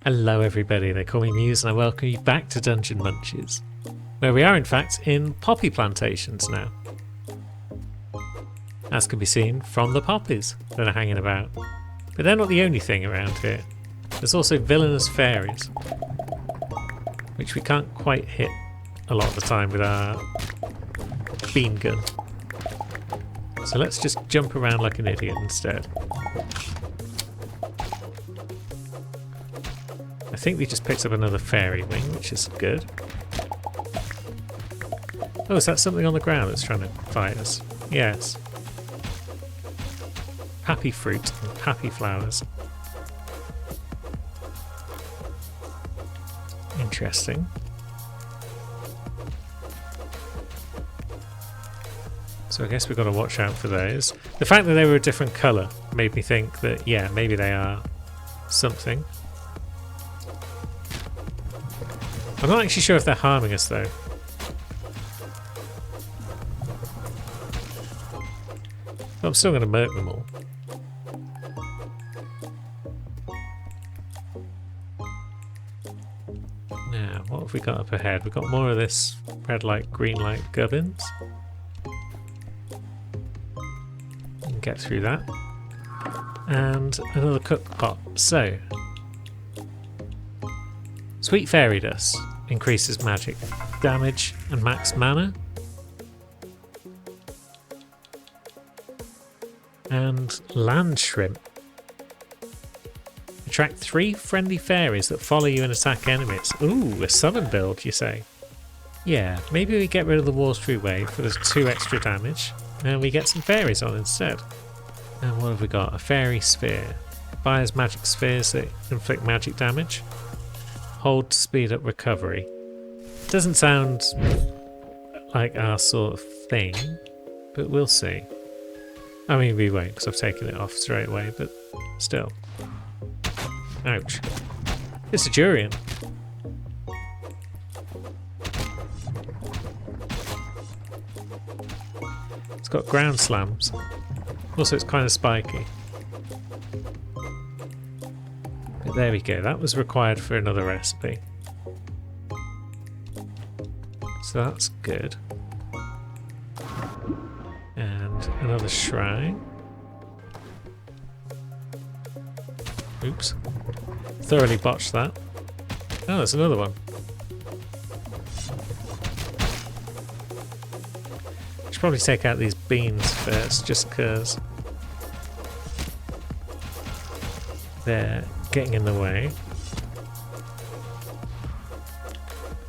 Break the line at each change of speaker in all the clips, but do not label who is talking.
Hello everybody, they call me Muse and I welcome you back to Dungeon Munches, where we are in fact in poppy plantations now. As can be seen from the poppies that are hanging about. But they're not the only thing around here. There's also villainous fairies, which we can't quite hit a lot of the time with our beam gun. So let's just jump around like an idiot instead. I think we just picked up another fairy wing, which is good. Oh, is that something on the ground that's trying to fight us? Yes. Happy fruit and happy flowers. Interesting. So I guess we've got to watch out for those. The fact that they were a different colour made me think that, yeah, maybe they are something. I'm not actually sure if they're harming us though. But I'm still going to murk them all. Now, what have we got up ahead? We've got more of this red light, green light gubbins. We can get through that. And another cook pot. So, Sweet Fairy Dust increases magic damage and max mana. And Land Shrimp. Attract 3 friendly fairies that follow you and attack enemies. Ooh, a summon build, you say? Yeah, maybe we get rid of the War Through Wave for the 2 extra damage, and we get some fairies on instead. And what have we got? A Fairy Sphere. Fires magic spheres that inflict magic damage. Hold to speed up recovery. Doesn't sound like our sort of thing, but we'll see. I mean, we won't because I've taken it off straight away, but still. Ouch. It's a Durian. It's got ground slams. Also, it's kind of spiky. But there we go. That was required for another recipe. So that's good. And another shrine. Oops. Thoroughly botched that. Oh, there's another one. Should probably take out these beans first, just because they're getting in the way.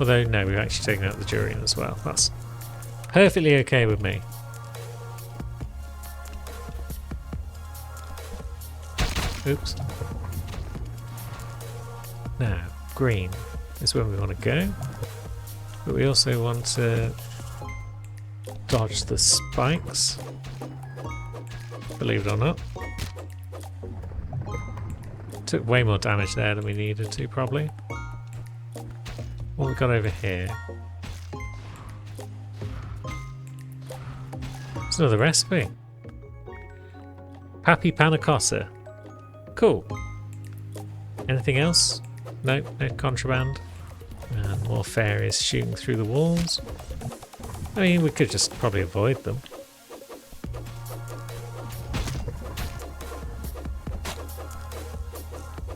Although, no, we've actually taken out the Durian as well. That's perfectly okay with me. Oops. Now, green is where we want to go. But we also want to dodge the spikes. Believe it or not. Took way more damage there than we needed to, probably. What have we got over here? It's another recipe. Happy Panna Cotta. Cool. Anything else? No, no contraband. And more fairies shooting through the walls. I mean, we could just probably avoid them.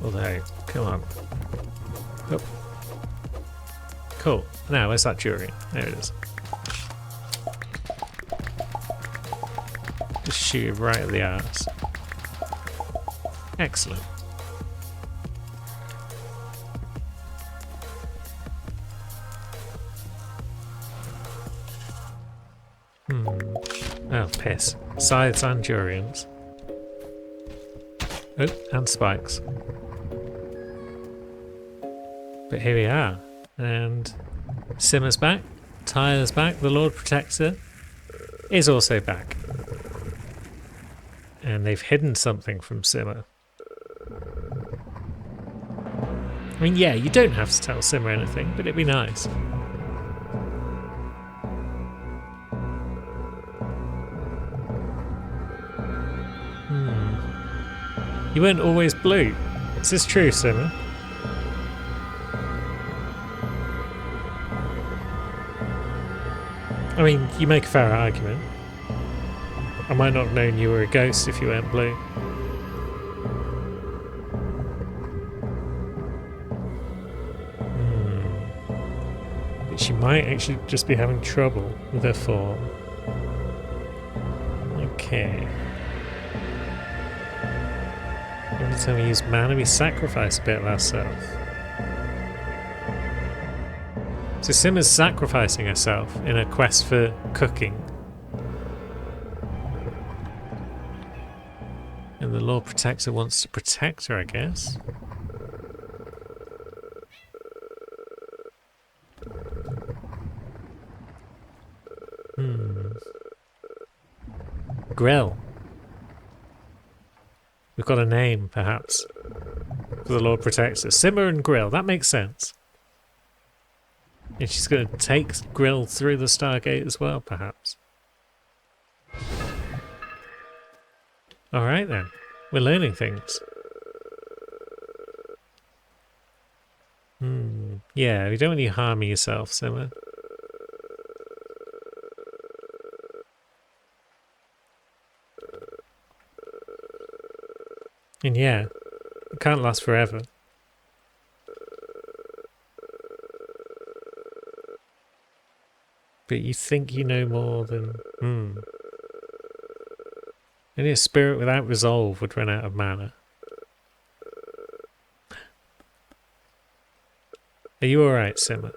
Although, come on. Oh. Cool. Now, where's that Durian? There it is. Just shoot it right at the arse. Excellent. Oh, piss. Scythes and Durians. Oh, and spikes. But here we are. And Simmer's back. Tyler's back. The Lord Protector is also back. And they've hidden something from Simmer. I mean, yeah, you don't have to tell Simmer anything, but it'd be nice. You weren't always blue. Is this true, Simmer? I mean, you make a fair argument. I might not have known you were a ghost if you weren't blue. But she might actually just be having trouble with her form. Okay. Every time we use mana, we sacrifice a bit of ourselves. So Simma's sacrificing herself in a quest for cooking. And the Lord Protector wants to protect her, I guess. Grill. We've got a name, perhaps, for the Lord Protector. Simma and Grill, that makes sense. And she's going to take Grill through the Stargate as well, perhaps. Alright then, we're learning things. Yeah, we don't want you harming yourself, Simma. And yeah, it can't last forever. But you think you know more than... Only a spirit without resolve would run out of mana. Are you alright, Simma?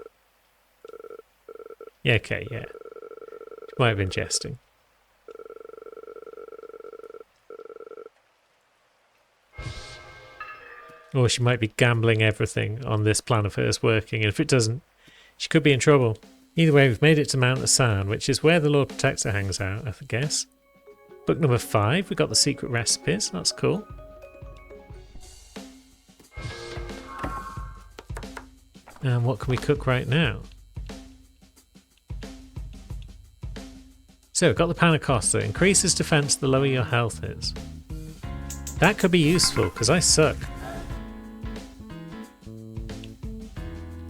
Yeah, okay, yeah. She might have been jesting. Or she might be gambling everything on this plan of hers working, and if it doesn't, she could be in trouble. Either way, we've made it to Mount Asan, which is where the Lord Protector hangs out, I guess. Book number 5, we got the secret recipes, that's cool. And what can we cook right now? So, we've got the Panna Costa, increases defense the lower your health is. That could be useful, because I suck.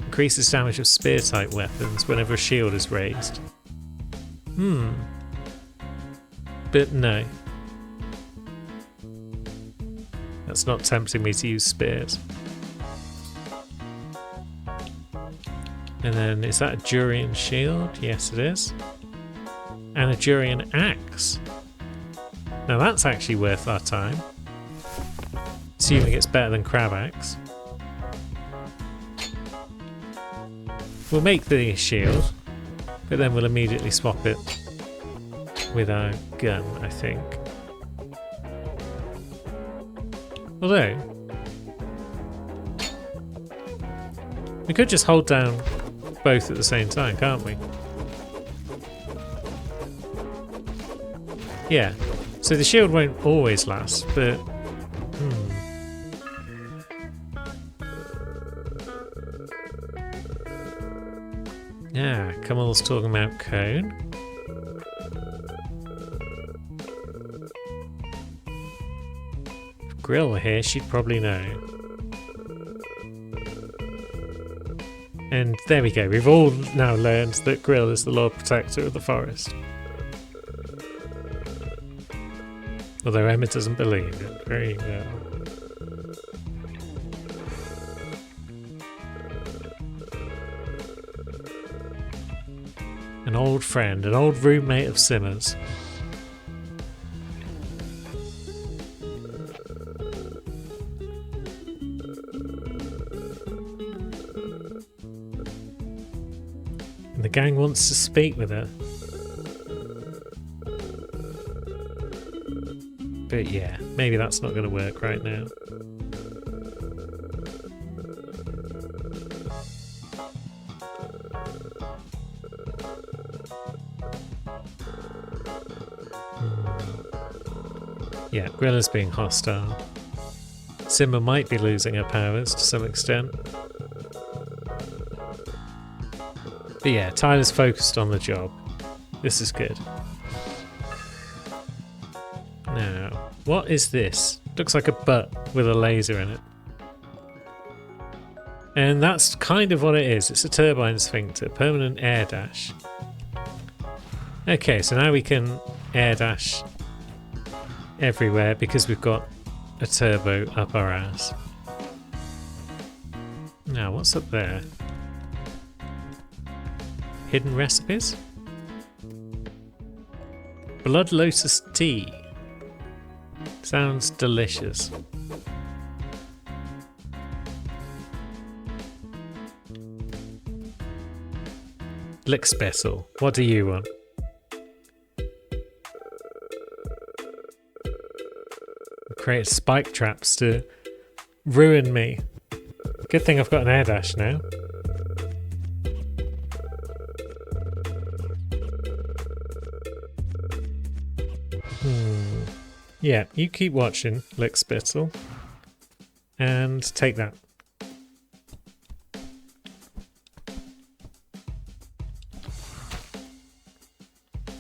Increases damage of spear-type weapons whenever a shield is raised. But no. That's not tempting me to use spears. And then, is that a Durian shield? Yes, it is. And a Durian axe. Now that's actually worth our time. Assuming it's better than Crab Axe. We'll make the shield, but then we'll immediately swap it with our gun, I think. Although, we could just hold down both at the same time, can't we? Yeah, so the shield won't always last, but... Yeah, Kamal's talking about cone. If Grill were here, she'd probably know. And there we go, we've all now learned that Grill is the Lord Protector of the forest. Although Emma doesn't believe it very well. An old friend, an old roommate of Simma's. And the gang wants to speak with her. But yeah, maybe that's not going to work right now. Yeah, Grilla's being hostile. Simma might be losing her powers to some extent. But yeah, Tyler's focused on the job. This is good. Now, what is this? Looks like a butt with a laser in it. And that's kind of what it is. It's a turbine sphincter, permanent air dash. Okay, so now we can air dash everywhere because we've got a turbo up our ass. Now, what's up there? Hidden recipes? Blood Lotus tea. Sounds delicious. Lickspittle, what do you want? Create spike traps to ruin me. Good thing I've got an air dash now. Yeah, you keep watching, Lickspittle. And take that.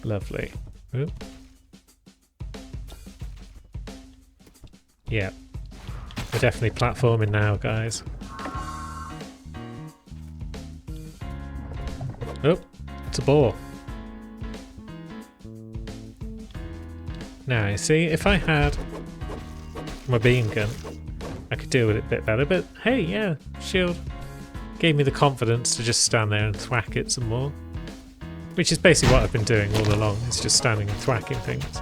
Lovely. Ooh. Yeah. We're definitely platforming now, guys. Oh, it's a boar. Now, you see, if I had my beam gun, I could deal with it a bit better. But hey, yeah, shield gave me the confidence to just stand there and thwack it some more. Which is basically what I've been doing all along, is just standing and thwacking things.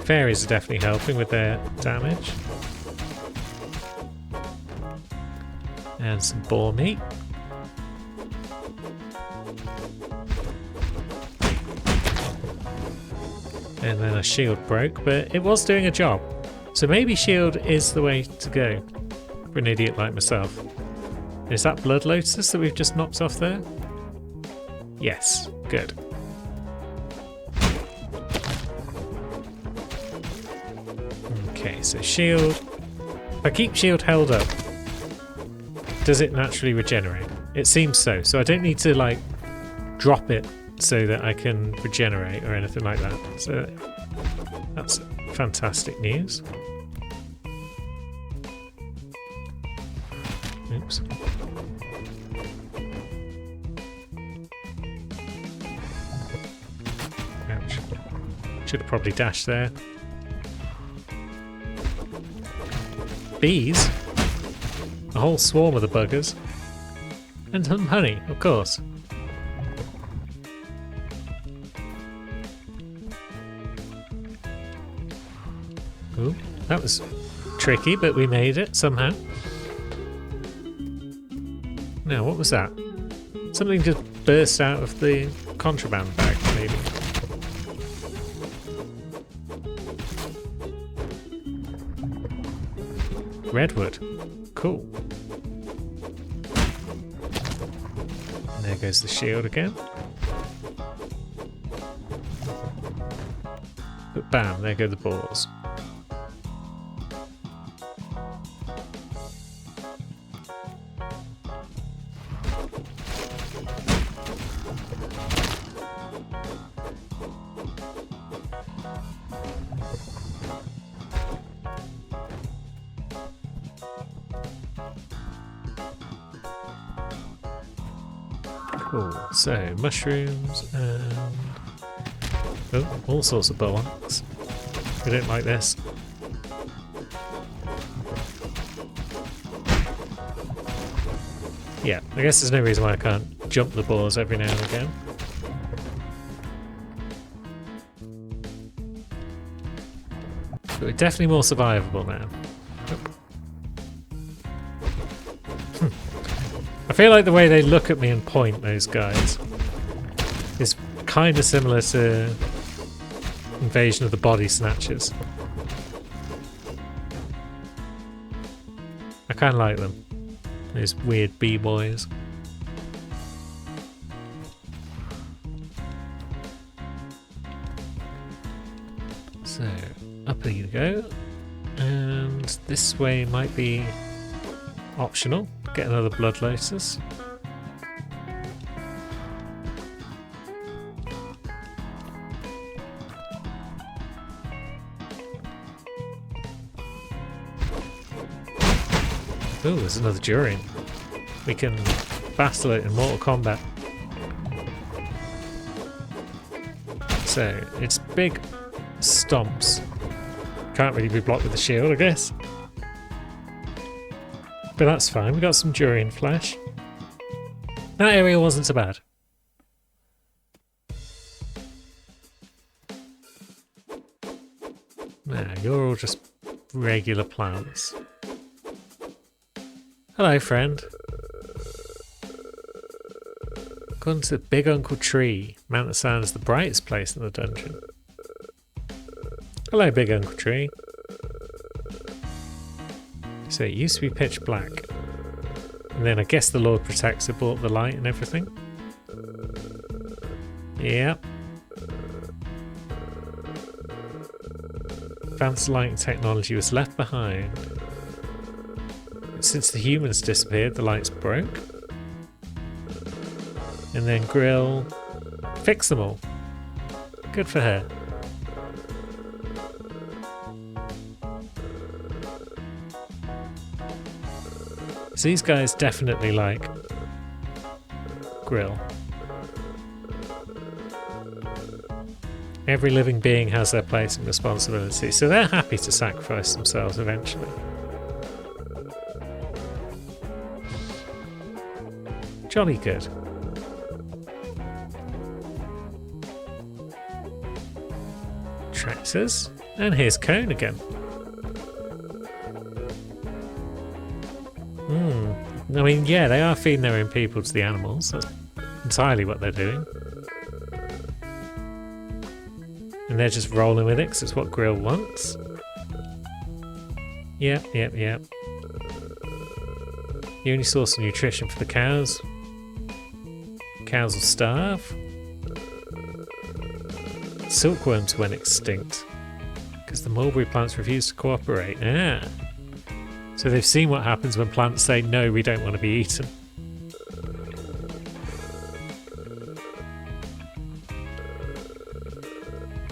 Fairies are definitely helping with their damage. And some boar meat. And then a shield broke, but it was doing a job. So maybe shield is the way to go for an idiot like myself. Is that Blood Lotus that we've just knocked off there? Yes, good. Okay, so shield. If I keep shield held up, does it naturally regenerate? It seems so. So I don't need to like drop it so that I can regenerate or anything like that. So that's fantastic news. Oops. Ouch. Should have probably dashed there. Bees? A whole swarm of the buggers. And some honey, of course. Ooh, that was tricky, but we made it somehow. Now, what was that? Something just burst out of the contraband bag, maybe. Redwood. Cool. And there goes the shield again. But bam, there go the boars. Cool. So, mushrooms and... oh, all sorts of bullocks. We don't like this. Yeah, I guess there's no reason why I can't jump the boars every now and again. But we're definitely more survivable now. I feel like the way they look at me and point, those guys, is kind of similar to Invasion of the Body Snatchers. I kind of like them. Those weird b-boys. So, up you go. And this way might be optional. Get another Blood Lotus. Oh, there's another Durian. we can battle it in Mortal Kombat. So, it's big stomps. Can't really be blocked with the shield, I guess. But that's fine, we got some Durian flesh. That area wasn't so bad. No, you're all just regular plants. Hello, friend. Gone to Big Uncle Tree. Mount Asan is the brightest place in the dungeon. Hello, Big Uncle Tree. So it used to be pitch black. And then I guess the Lord Protector brought the light and everything. Yep. Advanced lighting technology was left behind. Since the humans disappeared, the lights broke. And then Grill fixed them all. Good for her. So these guys definitely like Grill. Every living being has their place and responsibility, so they're happy to sacrifice themselves eventually. Jolly good. Tractors, and here's Cone again. I mean, yeah, they are feeding their own people to the animals. That's entirely what they're doing. And they're just rolling with it because it's what Grill wants. Yep. You only source of nutrition for the cows. Cows will starve. Silkworms went extinct because the mulberry plants refused to cooperate. Ah. So they've seen what happens when plants say, no, we don't want to be eaten.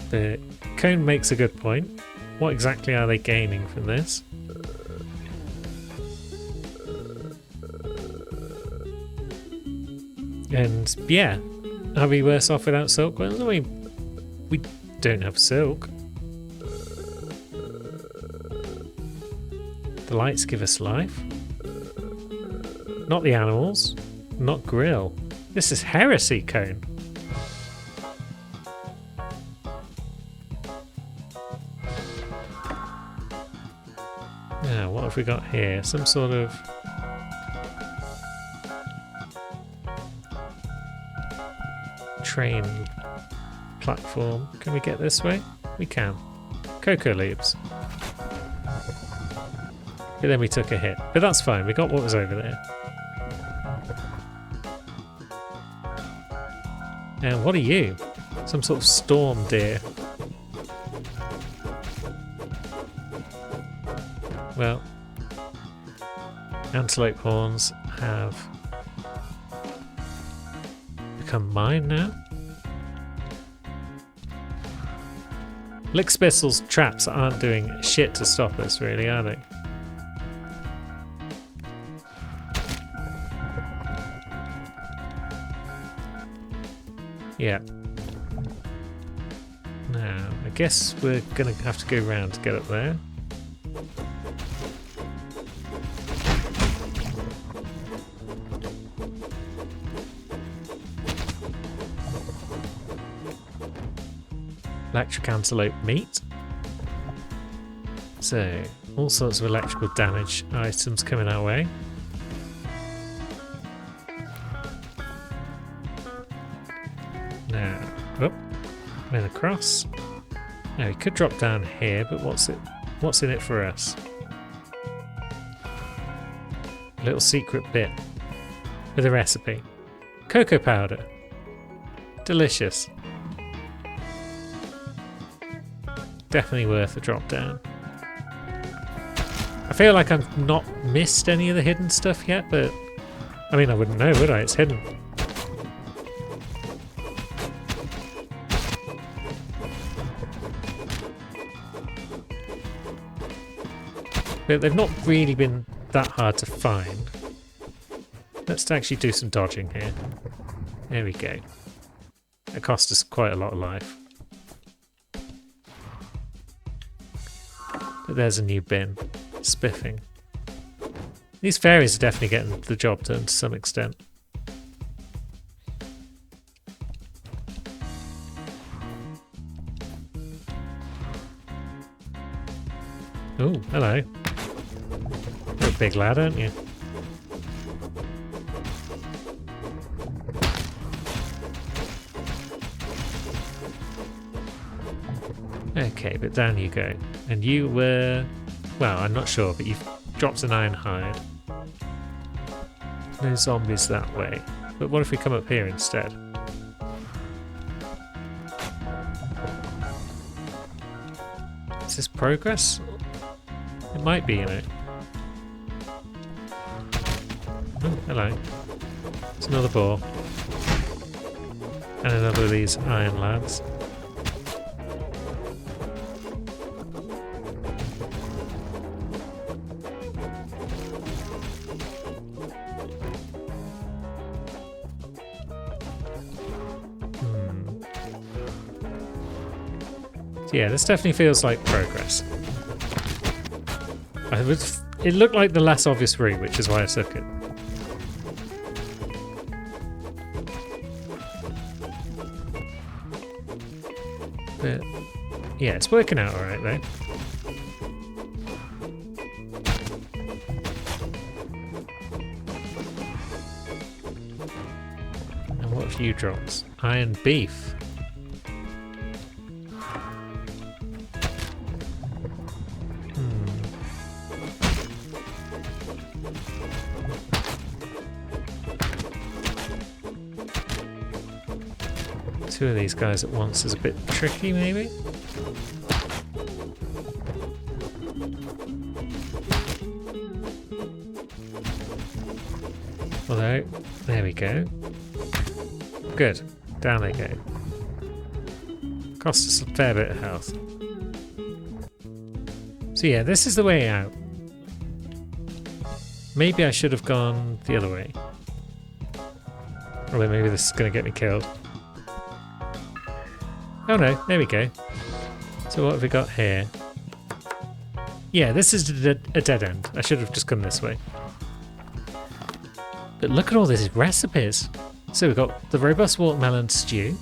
The Cone makes a good point. What exactly are they gaining from this? And yeah, are we worse off without silkworms? I mean, we don't have silk. The lights give us life. Not the animals. Not Grill. This is heresy, Cone. Now, what have we got here? Some sort of... train platform. Can we get this way? We can. Cocoa leaves. But then we took a hit. But that's fine, we got what was over there. And what are you? Some sort of storm deer. Well, antelope horns have become mine now. Lickspistle's traps aren't doing shit to stop us, really, are they? Yeah. Now, I guess we're gonna have to go round to get up there. Electric antelope meat. So, all sorts of electrical damage items coming our way. Now, up, then across. Now we could drop down here, but what's in it for us? A little secret bit with a recipe. Cocoa powder. Delicious. Definitely worth a drop down. I feel like I've not missed any of the hidden stuff yet, but I mean, I wouldn't know, would I? It's hidden. But they've not really been that hard to find. Let's actually do some dodging here. There we go. It cost us quite a lot of life. But there's a new bin. Spiffing. These fairies are definitely getting the job done to some extent. Oh, hello. You're a big lad, aren't you? Okay, but down you go. And you were... Well, I'm not sure, but you've dropped an iron hide. No zombies that way. But what if we come up here instead? Is this progress? It might be, you know. Oh, hello. It's another boar. And another of these iron lads. Yeah, this definitely feels like progress. It looked like the less obvious route, which is why I took it. But yeah, it's working out alright though. And what have you dropped? Iron beef. Two of these guys at once is a bit tricky, maybe? Although, there we go. Good. Down they go. Cost us a fair bit of health. So yeah, this is the way out. Maybe I should have gone the other way. Although maybe this is going to get me killed. Oh no, there we go. So what have we got here? Yeah, this is a dead end. I should have just come this way. But look at all these recipes. So we've got the robust watermelon stew,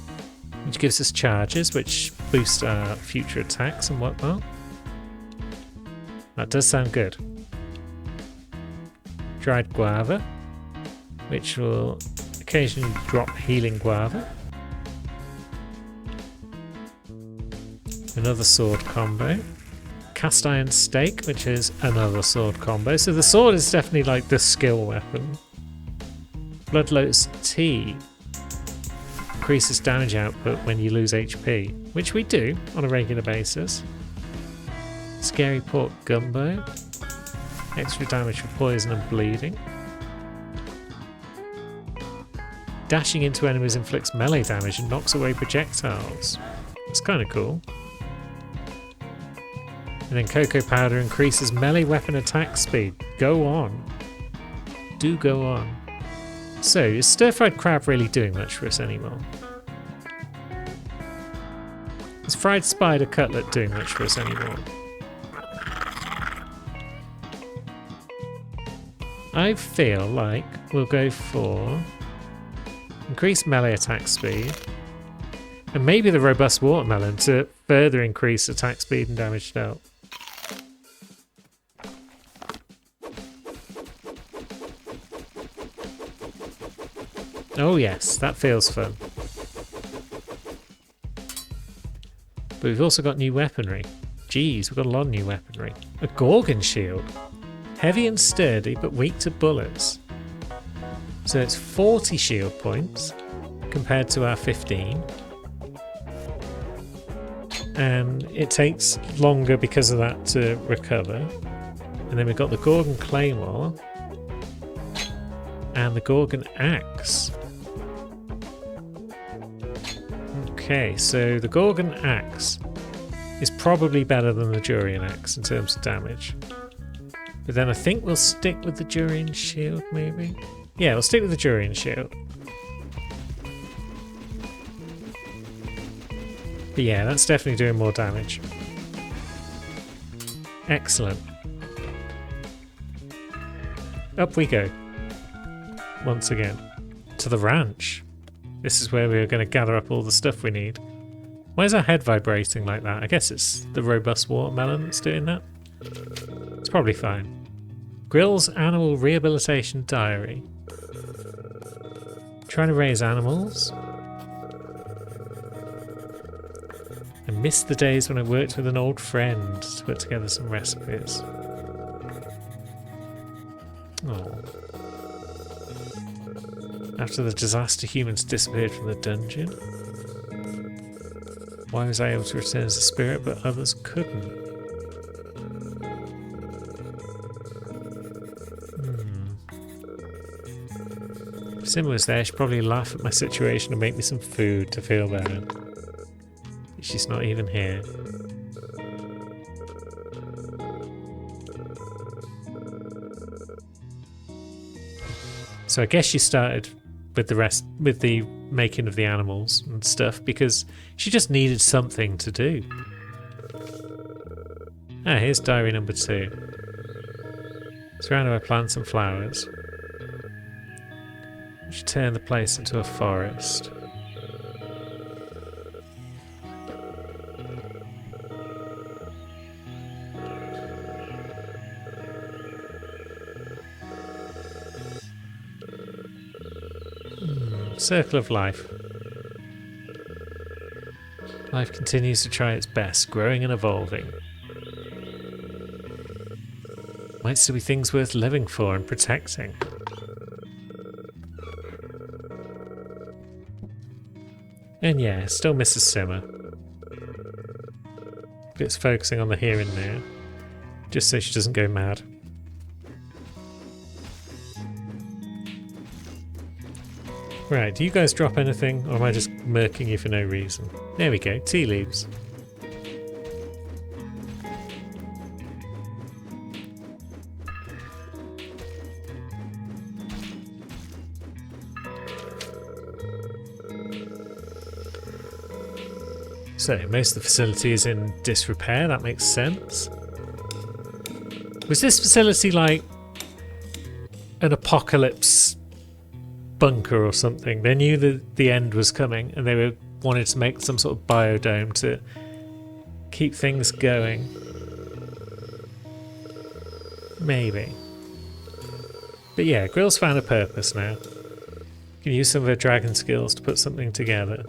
which gives us charges, which boost our future attacks and whatnot. That does sound good. Dried guava, which will occasionally drop healing guava. Another sword combo. Cast iron stake, which is another sword combo. So the sword is definitely like the skill weapon. Blood Lotus tea increases damage output when you lose HP, which we do on a regular basis. Scary pork gumbo. Extra damage for poison and bleeding. Dashing into enemies inflicts melee damage and knocks away projectiles. It's kind of cool. And then cocoa powder increases melee weapon attack speed. Go on. Do go on. So, is stir-fried crab really doing much for us anymore? Is fried spider cutlet doing much for us anymore? I feel like we'll go for increased melee attack speed. And maybe the robust watermelon to further increase attack speed and damage dealt. Oh yes, that feels fun. But we've also got new weaponry. Geez, we've got a lot of new weaponry. A Gorgon shield. Heavy and sturdy, but weak to bullets. So it's 40 shield points compared to our 15. And it takes longer because of that to recover. And then we've got the Gorgon Claymore and the Gorgon Axe. Okay, so the Gorgon Axe is probably better than the Durian Axe in terms of damage. But then I think we'll stick with the Durian Shield, maybe? Yeah, we'll stick with the Durian Shield. But yeah, that's definitely doing more damage. Excellent. Up we go. Once again. To the ranch. This is where we're going to gather up all the stuff we need. Why is our head vibrating like that? I guess it's the robust watermelon that's doing that. It's probably fine. Grill's Animal Rehabilitation Diary. Trying to raise animals. I miss the days when I worked with an old friend to put together some recipes. Oh. After the disaster, humans disappeared from the dungeon. Why was I able to return as a spirit, but others couldn't? If Simba was there, she'd probably laugh at my situation and make me some food to feel better. She's not even here. So I guess she started with the making of the animals and stuff because she just needed something to do. Ah, here's diary number 2. Surrounded by plants and flowers. We should turn the place into a forest. Circle of life. Life continues to try its best, growing and evolving. Might still be things worth living for and protecting. And yeah, still Mrs. Simmer. But it's focusing on the here and now, just so she doesn't go mad. Right, do you guys drop anything, or am I just murking you for no reason? There we go, tea leaves. So, most of the facility is in disrepair, that makes sense. Was this facility like an apocalypse bunker or something? They knew that the end was coming and they wanted to make some sort of biodome to keep things going. Maybe. But yeah, Grill's found a purpose now. Can use some of her dragon skills to put something together.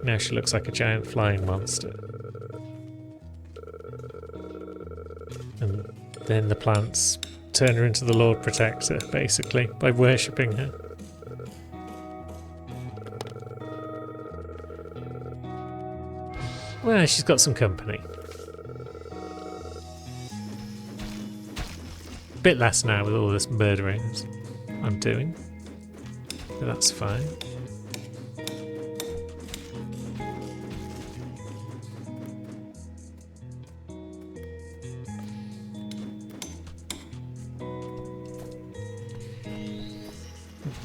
Now she looks like a giant flying monster. And then the plants turn her into the Lord Protector, basically, by worshipping her. Well, she's got some company. Bit less now with all this murdering I'm doing. But that's fine.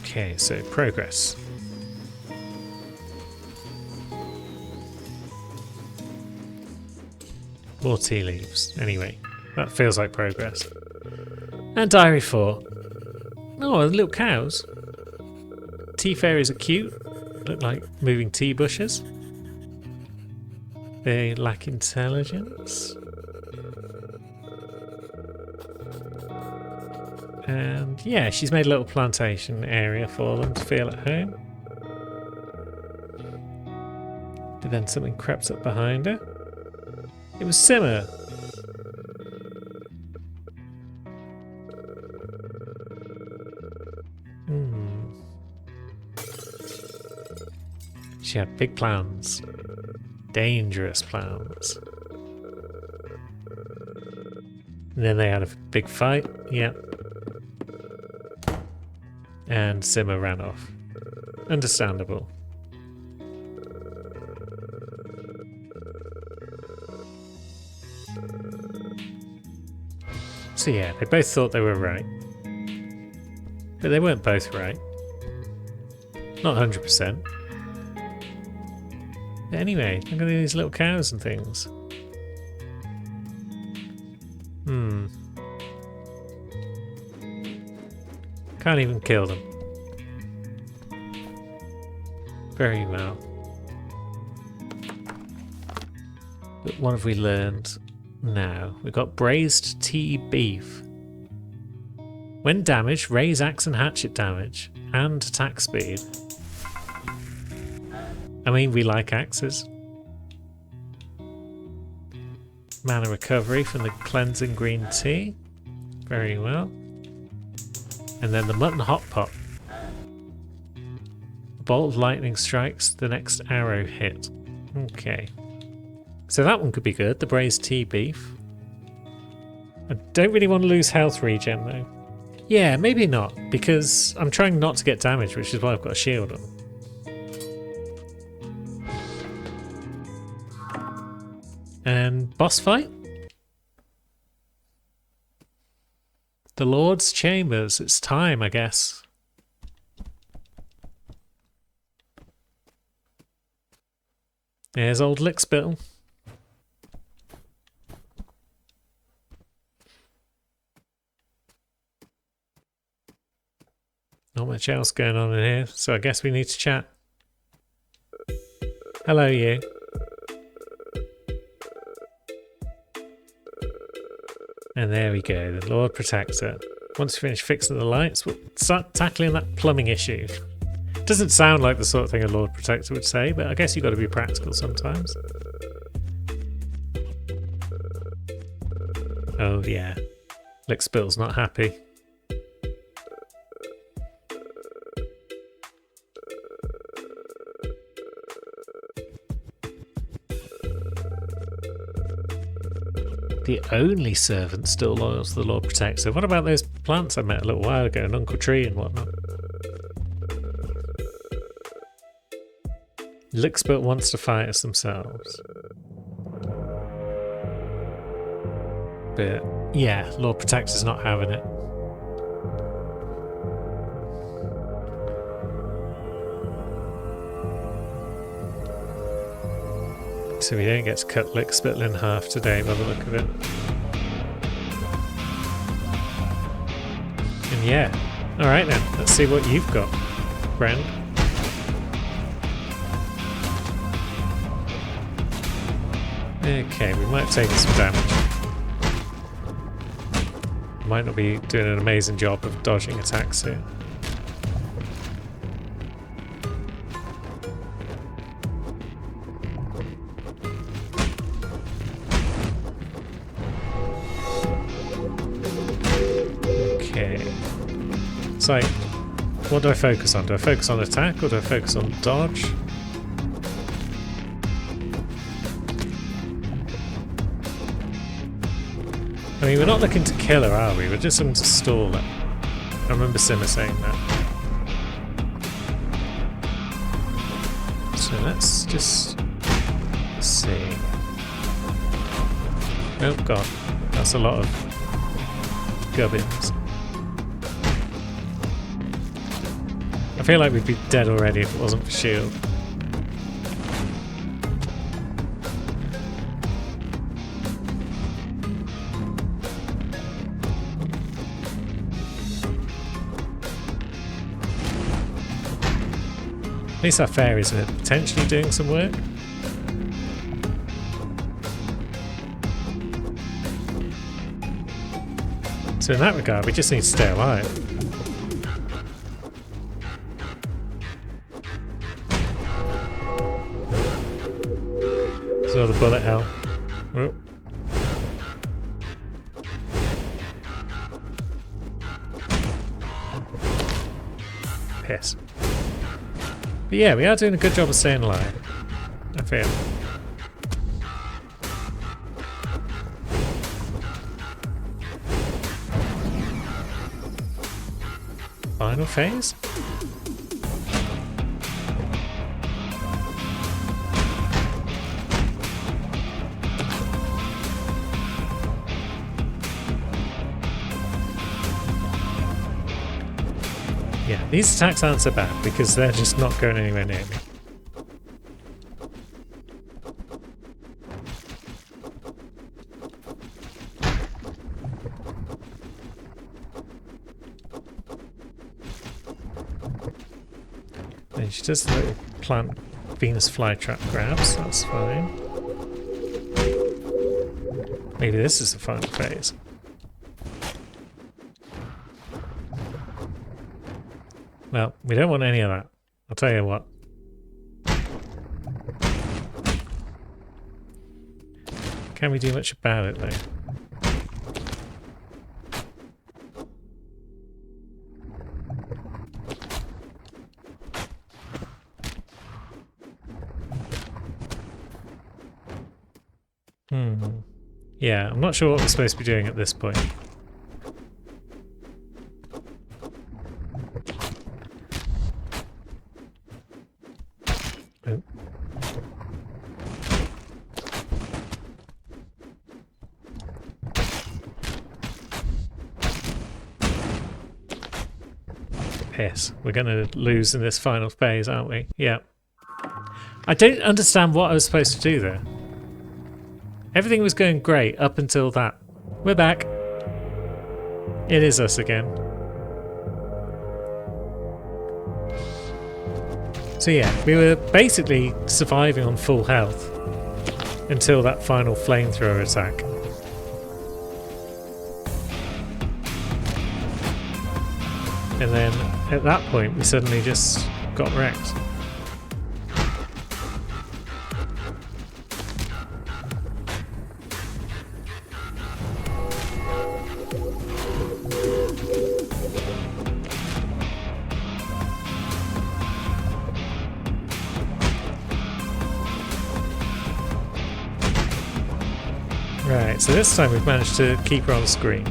Okay, so progress. More tea leaves. Anyway, that feels like progress. And diary 4. Oh, little cows. Tea fairies are cute. Look like moving tea bushes. They lack intelligence. And yeah, she's made a little plantation area for them to feel at home. But then something crept up behind her. It was Simmer. She had big plans. Dangerous plans. And then they had a big fight. Yep. And Simmer ran off. Understandable. So yeah, they both thought they were right. But they weren't both right. Not 100%. But anyway, look at these little cows and things. Can't even kill them. Very well. But what have we learned now? We've got braised tea beef. When damaged, raise axe and hatchet damage and attack speed. I mean, we like axes. Mana recovery from the cleansing green tea. Very well. And then the mutton hot pot. A bolt of lightning strikes the next arrow hit. Okay. So that one could be good, the braised tea beef. I don't really want to lose health regen though. Yeah, maybe not, because I'm trying not to get damaged, which is why I've got a shield on. And boss fight? The Lord's Chambers. It's time, I guess. There's old Lickspittle. Not much else going on in here, so I guess we need to chat. Hello, you. And there we go, the Lord Protector. Once you finish fixing the lights, we'll start tackling that plumbing issue. Doesn't sound like the sort of thing a Lord Protector would say, but I guess you've got to be practical sometimes. Oh yeah, Lickspittle's not happy. The only servant still loyal to the Lord Protector. What about those plants I met a little while ago, an Uncle Tree and whatnot? Lickspittle wants to fight us themselves. But yeah, Lord Protector's not having it. So we don't get to cut Lickspittle in half today by the look of it. And yeah, alright then, let's see what you've got, friend. Okay, we might have taken some damage. Might not be doing an amazing job of dodging attacks here. It's like, what do I focus on? Do I focus on attack or do I focus on dodge? I mean, we're not looking to kill her, are we? We're just looking to stall her. I remember Simmer saying that. So let's just see. Oh god, that's a lot of gubbins. I feel like we'd be dead already if it wasn't for shield. At least our fairies are potentially doing some work. So in that regard, we just need to stay alive. So the bullet hell. Oh. Piss. But yeah, we are doing a good job of staying alive, I feel. Final phase? These attacks aren't so bad because they're just not going anywhere near me. And she does the little plant Venus flytrap grabs, that's fine. Maybe this is the final phase. Well, we don't want any of that. I'll tell you what. Can we do much about it though? Yeah, I'm not sure what we're supposed to be doing at this point. Oh. Piss. We're going to lose in this final phase, aren't we? Yeah. I don't understand what I was supposed to do there. Everything was going great up until that. We're back. It is us again. So yeah, we were basically surviving on full health until that final flamethrower attack. And then at that point we suddenly just got wrecked. Right, so this time we've managed to keep her on screen.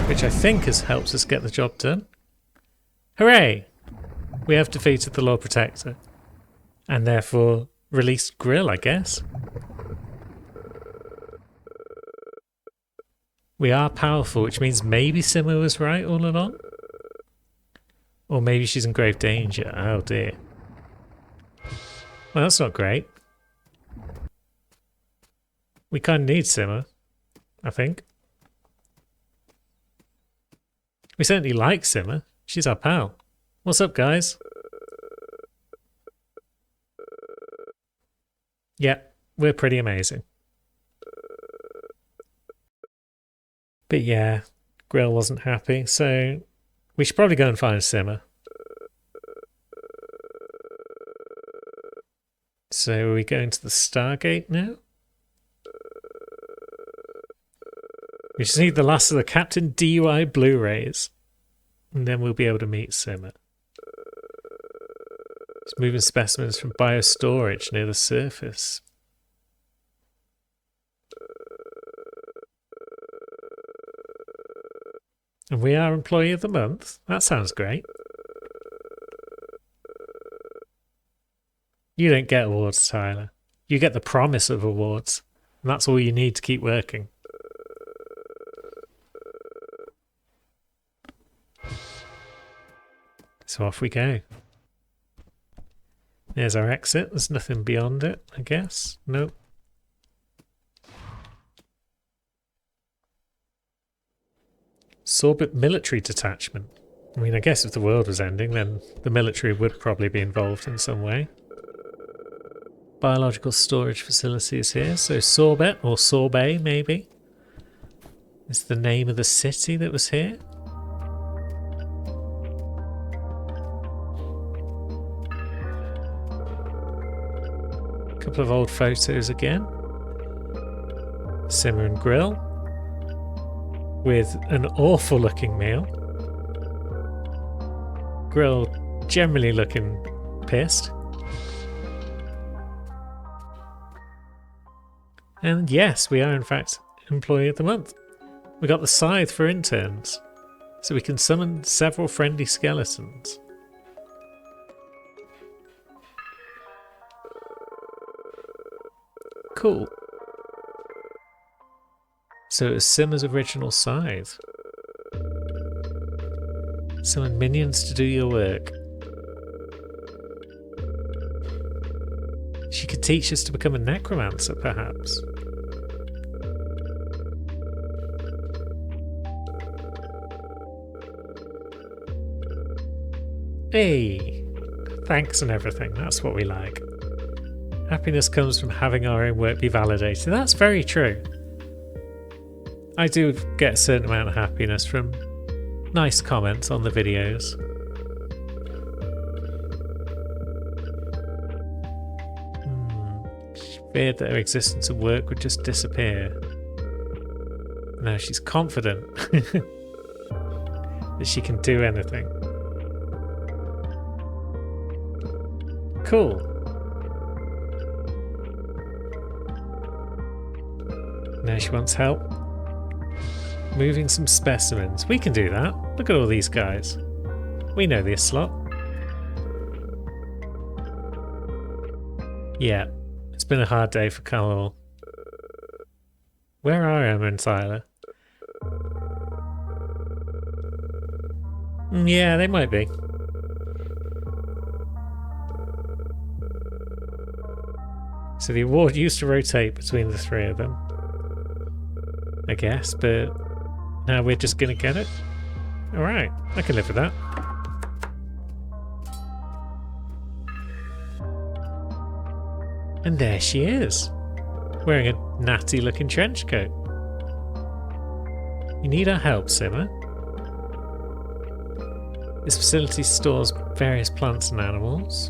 Which I think has helped us get the job done. Hooray! We have defeated the Lord Protector. And therefore released Grill, I guess. We are powerful, which means maybe Simmer was right all along. Or maybe she's in grave danger. Oh dear. Well, that's not great. We kind of need Simmer, I think. We certainly like Simmer. She's our pal. What's up, guys? Yeah, we're pretty amazing. But yeah, Grill wasn't happy, so we should probably go and find Simmer. So are we going to the Stargate now? We just need the last of the Captain DUI Blu-rays. And then we'll be able to meet Simmer. Just moving specimens from biostorage near the surface. And we are Employee of the Month? That sounds great. You don't get awards, Tyler. You get the promise of awards. And that's all you need to keep working. So off we go. There's our exit. There's nothing beyond it, I guess. Nope. Sorbet military detachment. I mean, I guess if the world was ending, then the military would probably be involved in some way. Biological storage facilities here. So Sorbet, or Sorbet maybe, is the name of the city that was here. Couple of old photos again. Simmer and Grill with an awful looking meal. Grill generally looking pissed. And yes, we are in fact Employee of the Month. We got the Scythe for interns, so we can summon several friendly skeletons. Cool. So it was Simma's original scythe. Summon minions to do your work. She could teach us to become a necromancer, perhaps. Hey! Thanks and everything, that's what we like. Happiness comes from having our own work be validated. That's very true. I do get a certain amount of happiness from nice comments on the videos. She feared that her existence and work would just disappear. Now she's confident that she can do anything. Cool. Now she wants help moving some specimens. We can do that. Look at all these guys. We know this slot. Yeah, it's been a hard day for Carl. Where are Emma and Tyler? Yeah, they might be. So the award used to rotate between the three of them, I guess, but now we're just gonna get it? Alright, I can live with that. And there she is, wearing a natty looking trench coat. You need our help, Simma. This facility stores various plants and animals.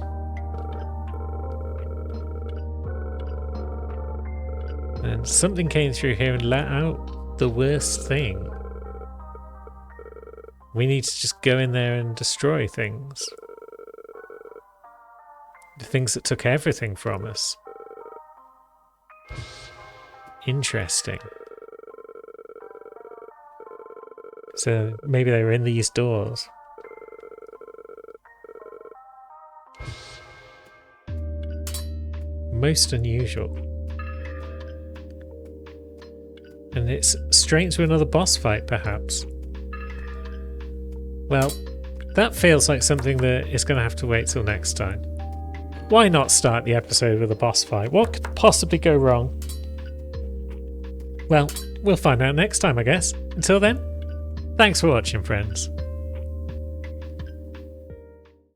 And something came through here and let out the worst thing. We need to just go in there and destroy things. The things that took everything from us. Interesting. So maybe they were in these doors. Most unusual. And it's straight to another boss fight, perhaps. Well, that feels like something that is going to have to wait till next time. Why not start the episode with a boss fight? What could possibly go wrong? Well, we'll find out next time, I guess. Until then, thanks for watching, friends.